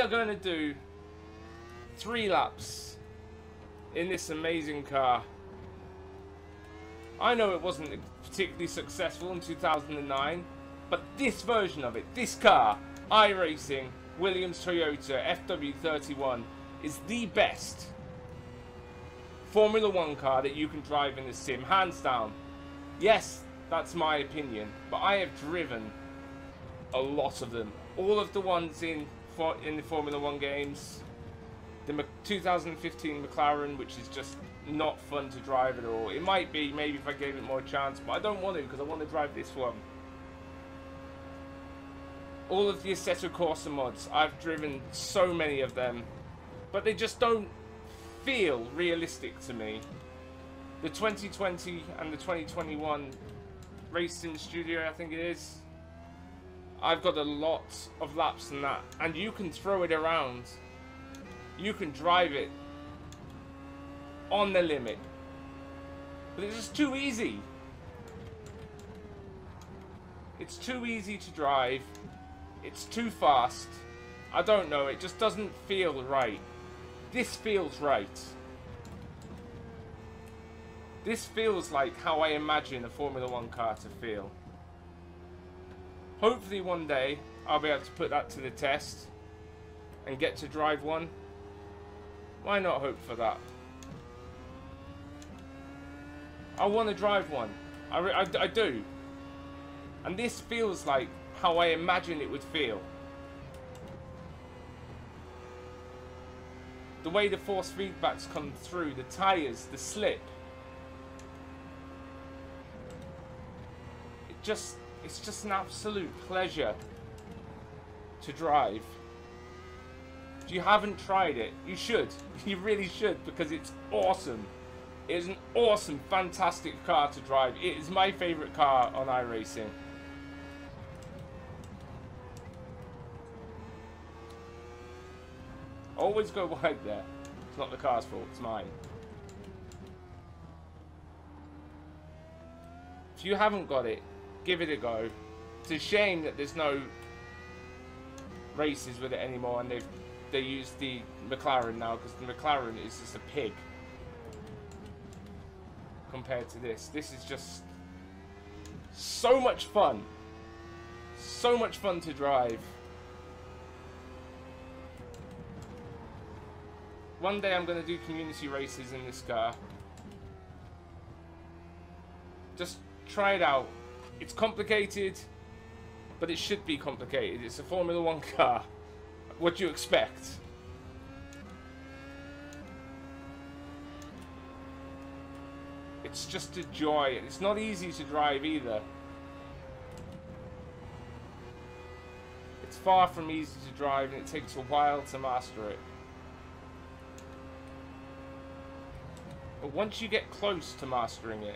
are going to do 3 laps in this amazing car. I know it wasn't particularly successful in 2009, but this version of it, this car, iRacing Williams Toyota FW31, is the best Formula 1 car that you can drive in the sim, hands down. Yes, that's my opinion, but I have driven a lot of them. All of the ones in the Formula 1 games. The 2015 McLaren, which is just not fun to drive at all. It might be, maybe if I gave it more chance, but I don't want to because I want to drive this one. All of the Assetto Corsa mods, I've driven so many of them, but they just don't feel realistic to me. The 2020 and the 2021 Racing Studio, I think it is, I've got a lot of laps in that, and you can throw it around. You can drive it on the limit, but it's just too easy. It's too easy to drive. It's too fast. I don't know, it just doesn't feel right. This feels right. This feels like how I imagine a Formula 1 car to feel. Hopefully one day I'll be able to put that to the test and get to drive one. Why not hope for that? I want to drive one. I do. And this feels like how I imagine it would feel. The way the force feedbacks come through, the tyres, the slip. It's just an absolute pleasure to drive. If you haven't tried it, you should. You really should, because it's awesome. It is an awesome, fantastic car to drive. It is my favourite car on iRacing. Always go wide there. It's not the car's fault, it's mine. If you haven't got it, give it a go. It's a shame that there's no races with it anymore, and they use the McLaren now, because the McLaren is just a pig compared to this. This is just so much fun. So much fun to drive. One day I'm going to do community races in this car. Just try it out. It's complicated, but it should be complicated. It's a Formula 1 car. What do you expect? It's just a joy. It's not easy to drive either. It's far from easy to drive, and it takes a while to master it. But once you get close to mastering it,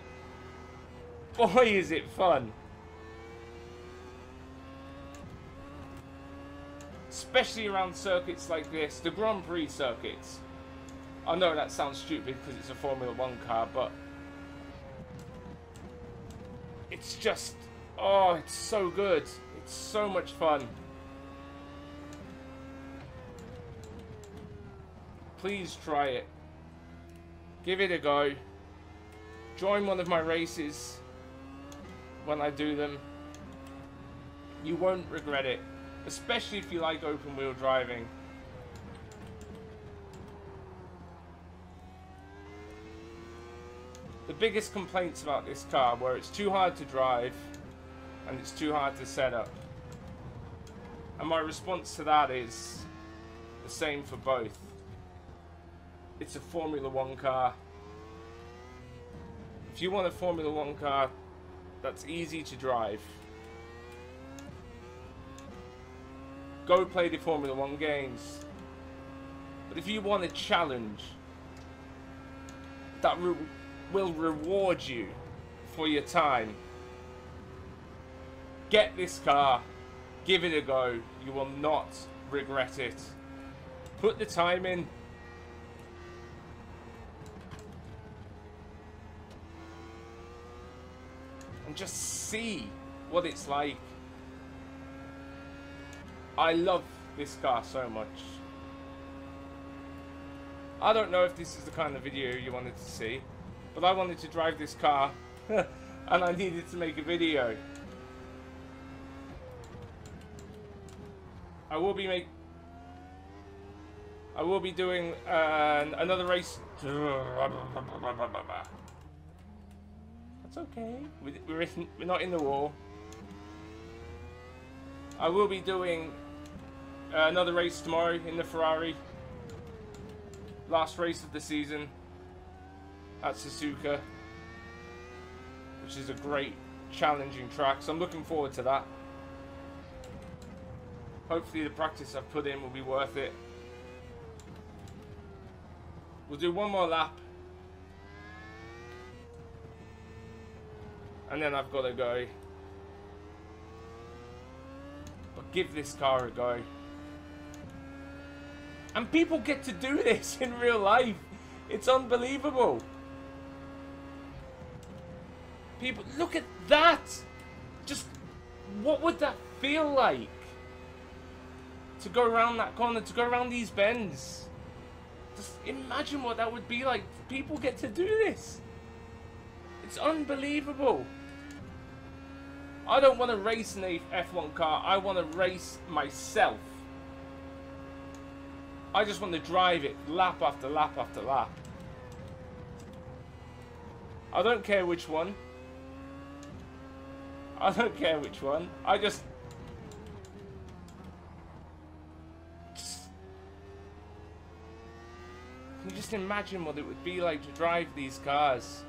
boy is it fun. Especially around circuits like this, the Grand Prix circuits. I know that sounds stupid because it's a Formula 1 car, but it's just, oh, it's so good. It's so much fun. Please try it. Give it a go. Join one of my races when I do them. You won't regret it. Especially if you like open wheel driving. The biggest complaints about this car were it's too hard to drive and it's too hard to set up. And my response to that is the same for both. It's a Formula 1 car. If you want a Formula 1 car that's easy to drive, go play the Formula 1 games. But if you want a challenge that will reward you for your time, get this car, give it a go. You will not regret it. Put the time in. And just see what it's like. I love this car so much. I don't know if this is the kind of video you wanted to see, but I wanted to drive this car and I needed to make a video. I will be doing another race. That's okay. We're not in the war. I will be doing another race tomorrow in the Ferrari. Last race of the season at Suzuka, which is a great, challenging track. So I'm looking forward to that. Hopefully the practice I've put in will be worth it. We'll do one more lap. And then I've got to go. But give this car a go. And people get to do this in real life. It's unbelievable. People, look at that. Just, what would that feel like? To go around that corner, to go around these bends. Just imagine what that would be like. People get to do this. It's unbelievable. I don't want to race an F1 car. I want to race myself. I just want to drive it lap after lap after lap. I don't care which one. I don't care which one. I just... Can you just imagine what it would be like to drive these cars?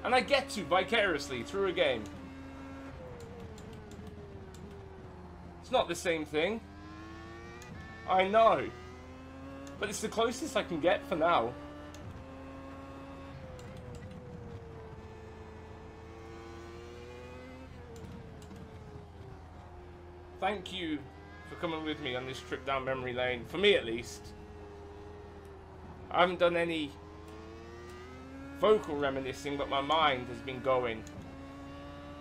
And I get to vicariously through a game. It's not the same thing. I know. But it's the closest I can get for now. Thank you for coming with me on this trip down memory lane. For me at least. I haven't done any vocal reminiscing, but my mind has been going,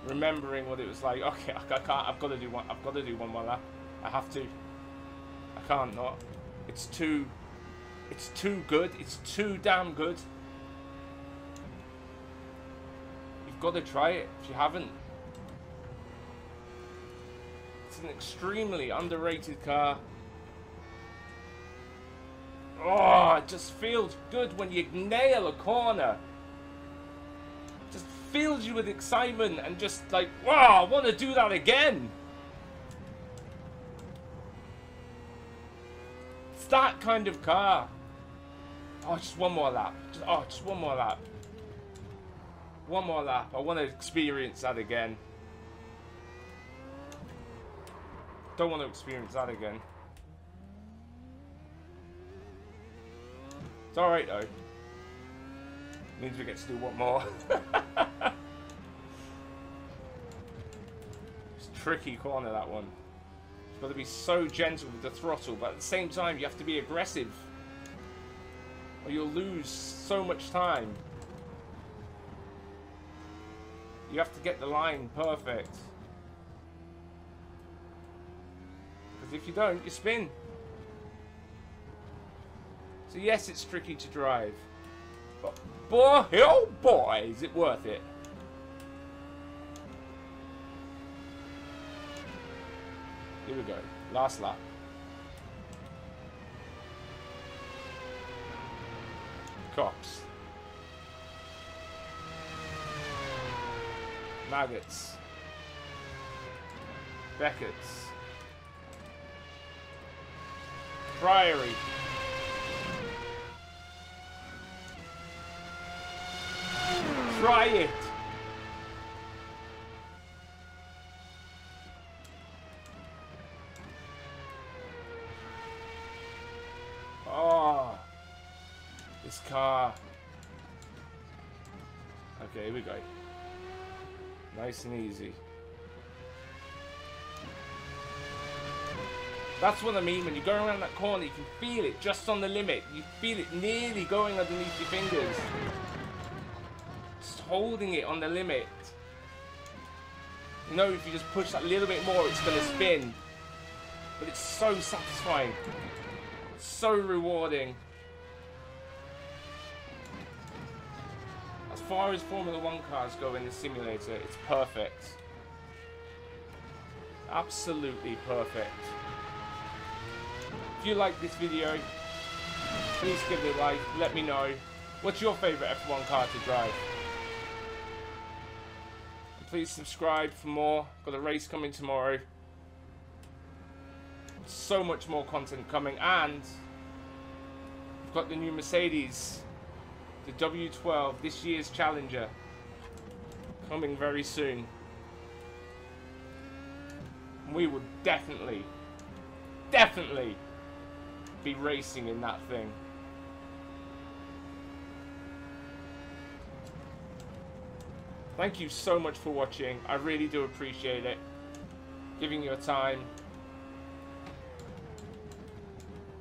remembering what it was like. Okay, I can't. I've got to do one. I've got to do one more lap. I have to. I can't not. It's too good. It's too damn good. You've got to try it if you haven't. It's an extremely underrated car. Oh, it just feels good when you nail a corner. It just fills you with excitement and just like, wow, I want to do that again. It's that kind of car. Oh, just one more lap. Just one more lap. One more lap. I want to experience that again. Don't want to experience that again. It's alright though. Means we get to do one more. It's a tricky corner, that one. It's got to be so gentle with the throttle, but at the same time you have to be aggressive. Or you'll lose so much time. You have to get the line perfect. Because if you don't, you spin. So yes, it's tricky to drive, but boy, oh boy, is it worth it. Here we go, last lap. Cops. Maggots. Beckett's. Priory. Try it. Oh, this car. Okay, here we go. Nice and easy. That's what I mean. When you go around that corner, you can feel it just on the limit. You feel it nearly going underneath your fingers. Just holding it on the limit. You know, if you just push that little bit more, it's going to spin. but it's so satisfying, so rewarding. As far as Formula 1 cars go in the simulator, it's perfect. Absolutely perfect. If you like this video, please give it a like. Let me know. What's your favourite F1 car to drive? And please subscribe for more. Got a race coming tomorrow. So much more content coming. And we've got the new Mercedes. The W12, this year's Challenger. Coming very soon. We would definitely be racing in that thing. Thank you so much for watching. I really do appreciate it. Giving your time.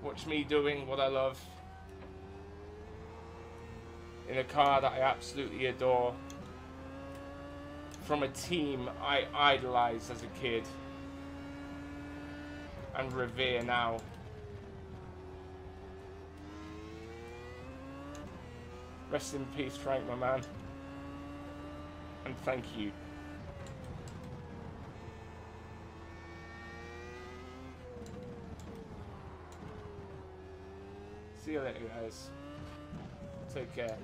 Watch me doing what I love. In a car that I absolutely adore. From a team I idolized as a kid. And revere now. Rest in peace, Frank, my man. And thank you. See you later, guys. Take care.